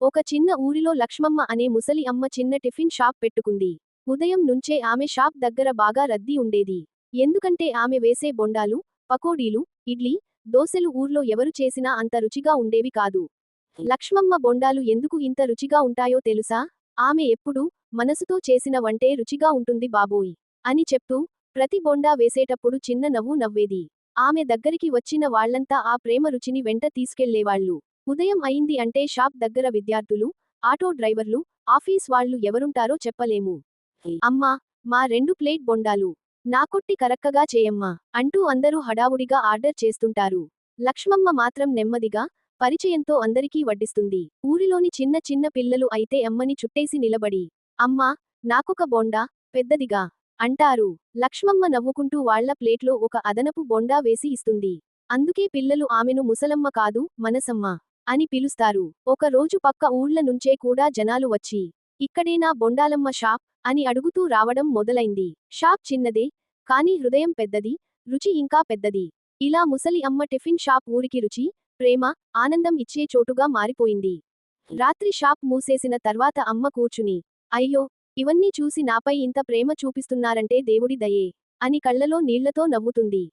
ఒక చిన్న ఊరిలో లక్ష్మమ్మ అనే ముసలి అమ్మ చిన్న టిఫిన్ షాప్ పెట్టుకుంది. ఉదయం నుంచే ఆమె షాప్ దగ్గర బాగా రద్దీ ఉండేది. ఎందుకంటే ఆమె వేసే బొండాలు, పకోడీలు, ఇడ్లీ, దోశలు ఊర్లో ఎవరు చేసినా అంత రుచిగా ఉండేవి కాదు. లక్ష్మమ్మ బొండాలు ఎందుకు ఇంత రుచిగా ఉంటాయో తెలుసా? ఆమె ఎప్పుడూ మనసుతో చేసిన వంటే రుచిగా ఉంటుంది బాబోయ్ అని చెప్తూ ప్రతి బొండా వేసేటప్పుడు చిన్న నవ్వు నవ్వేది. ఆమె దగ్గరికి వచ్చిన వాళ్లంతా ఆ ప్రేమ రుచిని వెంట తీసుకెళ్లేవాళ్లు. ఉదయం అయింది అంటే షాప్ దగ్గర విద్యార్థులు, ఆటో డ్రైవర్లు, ఆఫీస్ వాళ్లు ఎవరుంటారో చెప్పలేము. అమ్మా, మా 2 ప్లేట్ బొండాలు నాకొట్టి కరక్కగా చేయమ్మా అంటూ అందరూ హడావుడిగా ఆర్డర్ చేస్తుంటారు. లక్ష్మమ్మ మాత్రం నెమ్మదిగా, పరిచయంతో అందరికీ వడ్డిస్తుంది. ఊరిలోని చిన్న చిన్న పిల్లలు అయితే అమ్మని చుట్టేసి నిలబడి, అమ్మా, నాకొక బొండా, పెద్దదిగా అంటారు. లక్ష్మమ్మ నవ్వుకుంటూ వాళ్ల ప్లేట్లో ఒక అదనపు బొండా వేసి ఇస్తుంది. అందుకే పిల్లలు ఆమెను ముసలమ్మ కాదు, మనసమ్మ అని పిలుస్తారు. ఒక రోజు పక్క ఊళ్ల నుంచే కూడా జనాలు వచ్చి, ఇక్కడేనా బొండాలమ్మ షాప్ అని అడుగుతూ రావడం మొదలైంది. షాప్ చిన్నదే, కానీ హృదయం పెద్దది, రుచి ఇంకా పెద్దది. ఇలా ముసలి అమ్మ టిఫిన్ షాప్ ఊరికి రుచి, ప్రేమ, ఆనందం ఇచ్చే చోటుగా మారిపోయింది. రాత్రి షాప్ మూసేసిన తర్వాత అమ్మ కూర్చుని, అయ్యో, ఇవన్నీ చూసి నాపై ఇంత ప్రేమ చూపిస్తున్నారంటే దేవుడి దయే అని కళ్లలో నీళ్లతో నవ్వుతుంది.